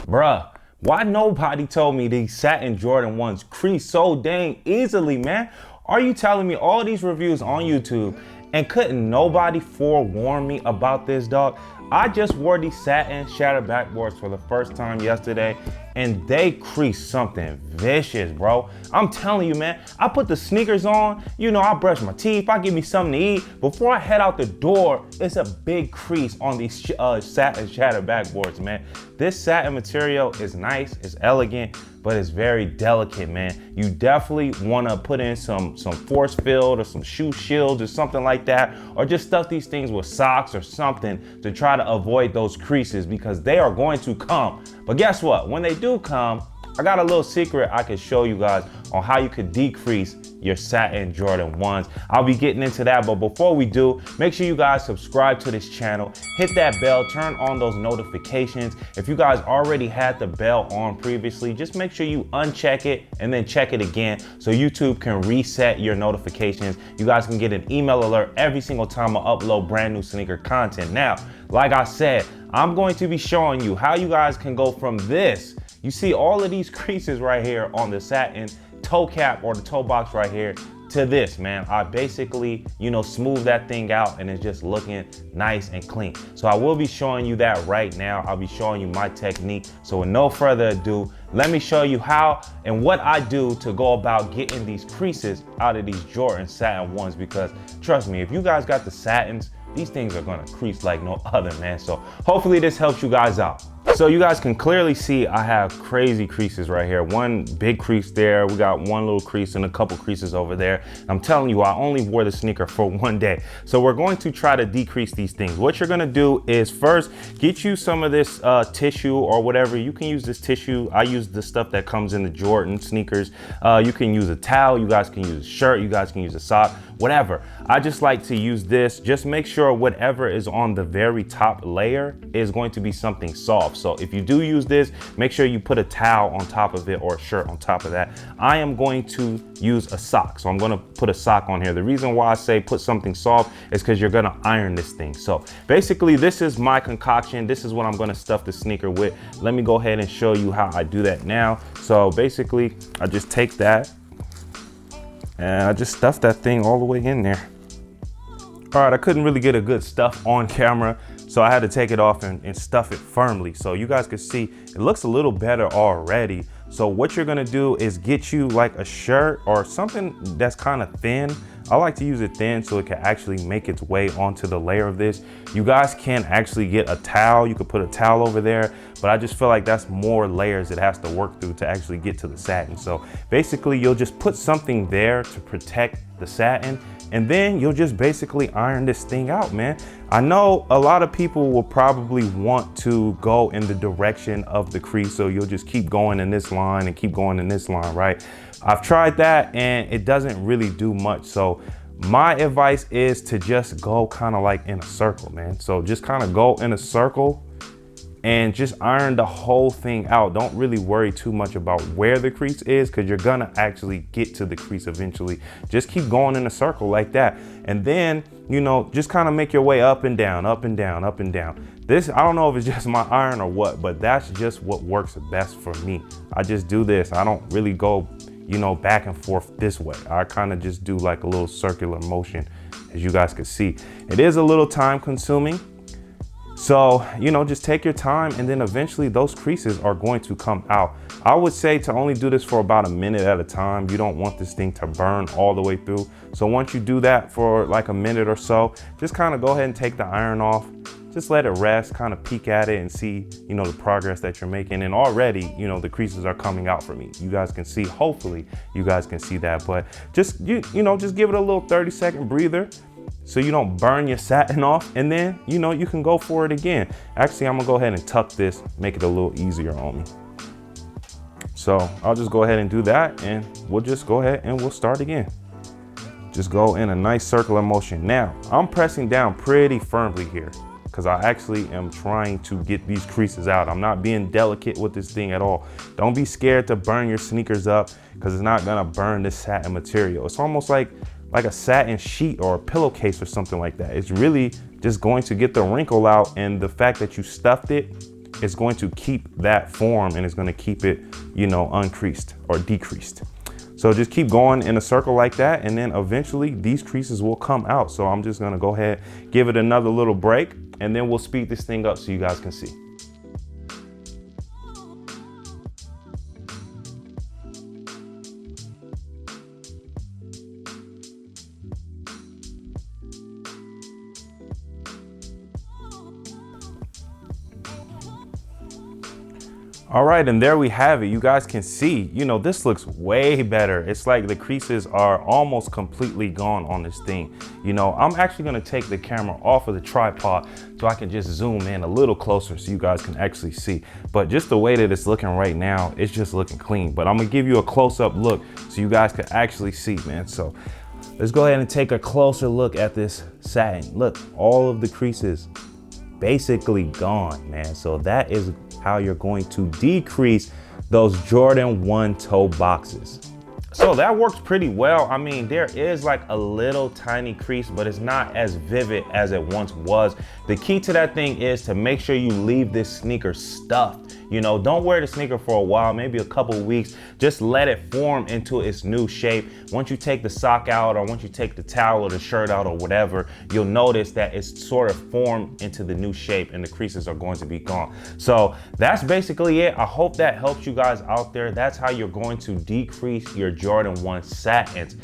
Bruh, why nobody told me these satin Jordan 1s crease so dang easily, man? Are you telling me all these reviews on YouTube and couldn't nobody forewarn me about this, dog? I just wore these satin shattered backboards for the first time yesterday and they creased something vicious, bro. I'm telling you, man, I put the sneakers on, you know, I brush my teeth, I give me something to eat. Before I head out the door, it's a big crease on these satin shattered backboards, man. This satin material is nice, it's elegant, but it's very delicate, man. You definitely wanna put in some force field or some shoe shields or something like that, or just stuff these things with socks or something to try to avoid those creases because they are going to come. But guess what? When they do come, I got a little secret I can show you guys on how you could decrease your satin Jordan 1s. I'll be getting into that, but before we do, make sure you guys subscribe to this channel, hit that bell, turn on those notifications. If you guys already had the bell on previously, just make sure you uncheck it and then check it again so YouTube can reset your notifications. You guys can get an email alert every single time I upload brand new sneaker content. Now, like I said, I'm going to be showing you how you guys can go from this. You see all of these creases right here on the satin toe cap or the toe box right here to this, man. I basically, you know, smooth that thing out and it's just looking nice and clean. So I will be showing you that right now. I'll be showing you my technique. So with no further ado, let me show you how and what I do to go about getting these creases out of these Jordan satin 1s, because trust me, if you guys got the satins, these things are gonna crease like no other, man. So hopefully this helps you guys out. So you guys can clearly see I have crazy creases right here. One big crease there. We got one little crease and a couple creases over there. I'm telling you, I only wore the sneaker for one day. So we're going to try to decrease these things. What you're gonna do is first get you some of this tissue or whatever. You can use this tissue. I use the stuff that comes in the Jordan sneakers. You can use a towel. You guys can use a shirt. You guys can use a sock, whatever. I just like to use this. Just make sure whatever is on the very top layer is going to be something soft. So if you do use this, make sure you put a towel on top of it or a shirt on top of that. I am going to use a sock. So I'm gonna put a sock on here. The reason why I say put something soft is because you're gonna iron this thing. So basically this is my concoction. This is what I'm gonna stuff the sneaker with. Let me go ahead and show you how I do that now. So basically I just take that and I just stuff that thing all the way in there. All right, I couldn't really get a good stuff on camera, so I had to take it off and stuff it firmly. So you guys can see it looks a little better already. So what you're gonna do is get you like a shirt or something that's kind of thin. I like to use it thin so it can actually make its way onto the layer of this. You guys can actually get a towel. You could put a towel over there, but I just feel like that's more layers it has to work through to actually get to the satin. So basically you'll just put something there to protect the satin, and then you'll just basically iron this thing out, man. I know a lot of people will probably want to go in the direction of the crease, so you'll just keep going in this line and keep going in this line, right? I've tried that and it doesn't really do much. So my advice is to just go kind of like in a circle, man. So just kind of go in a circle and just iron the whole thing out. Don't really worry too much about where the crease is because you're gonna actually get to the crease eventually. Just keep going in a circle like that. And then, you know, just kind of make your way up and down, up and down, up and down. This, I don't know if it's just my iron or what, but that's just what works best for me. I just do this. I don't really go, you know, back and forth this way. I kind of just do like a little circular motion, as you guys can see. It is a little time consuming. So, you know, just take your time and then eventually those creases are going to come out. I would say to only do this for about a minute at a time. You don't want this thing to burn all the way through. So once you do that for like a minute or so, just kind of go ahead and take the iron off. Just let it rest, kind of peek at it and see, you know, the progress that you're making. And already, you know, the creases are coming out for me. You guys can see, hopefully you guys can see that, but just, you know, just give it a little 30-second breather so you don't burn your satin off, and then, you know, you can go for it again. Actually, I'm gonna go ahead and tuck this, make it a little easier on me. So I'll just go ahead and do that, and we'll just go ahead and we'll start again. Just go in a nice circular motion. Now, I'm pressing down pretty firmly here because I actually am trying to get these creases out. I'm not being delicate with this thing at all. Don't be scared to burn your sneakers up because it's not gonna burn this satin material. It's almost like a satin sheet or a pillowcase or something like that. It's really just going to get the wrinkle out, and the fact that you stuffed it it's going to keep that form and it's going to keep it, you know, uncreased or decreased. So just keep going in a circle like that, and then eventually these creases will come out. So I'm just gonna go ahead, give it another little break, and then we'll speed this thing up so you guys can see. All right, and there we have it. You guys can see, you know, this looks way better. It's like the creases are almost completely gone on this thing. You know, I'm actually gonna take the camera off of the tripod so I can just zoom in a little closer so you guys can actually see. But just the way that it's looking right now, it's just looking clean. But I'm gonna give you a close-up look so you guys can actually see, man. So let's go ahead and take a closer look at this satin. Look, all of the creases basically gone, man. So that is how you're going to decrease those Jordan 1 toe boxes. So that works pretty well. I mean, there is like a little tiny crease, but it's not as vivid as it once was. The key to that thing is to make sure you leave this sneaker stuffed. You know, don't wear the sneaker for a while, maybe a couple weeks. Just let it form into its new shape. Once you take the sock out, or once you take the towel or the shirt out or whatever, you'll notice that it's sort of formed into the new shape and the creases are going to be gone. So that's basically it. I hope that helps you guys out there. That's how you're going to decrease your Jordan 1 satins.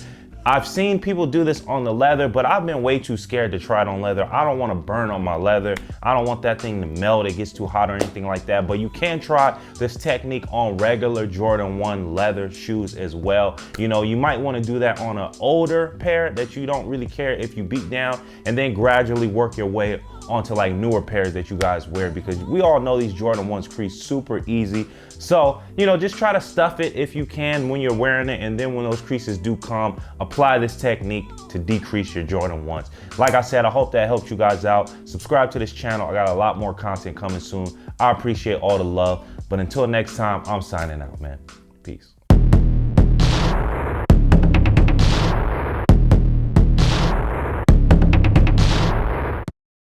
I've seen people do this on the leather, but I've been way too scared to try it on leather. I don't want to burn on my leather. I don't want that thing to melt. It gets too hot or anything like that. But you can try this technique on regular Jordan 1 leather shoes as well. You know, you might want to do that on an older pair that you don't really care if you beat down, and then gradually work your way onto like newer pairs that you guys wear, because we all know these Jordan 1s crease super easy. So, you know, just try to stuff it if you can when you're wearing it, and then when those creases do come, apply this technique to decrease your Jordan 1s. Like I said, I hope that helped you guys out. Subscribe to this channel. I got a lot more content coming soon. I appreciate all the love, but until next time, I'm signing out, man. Peace.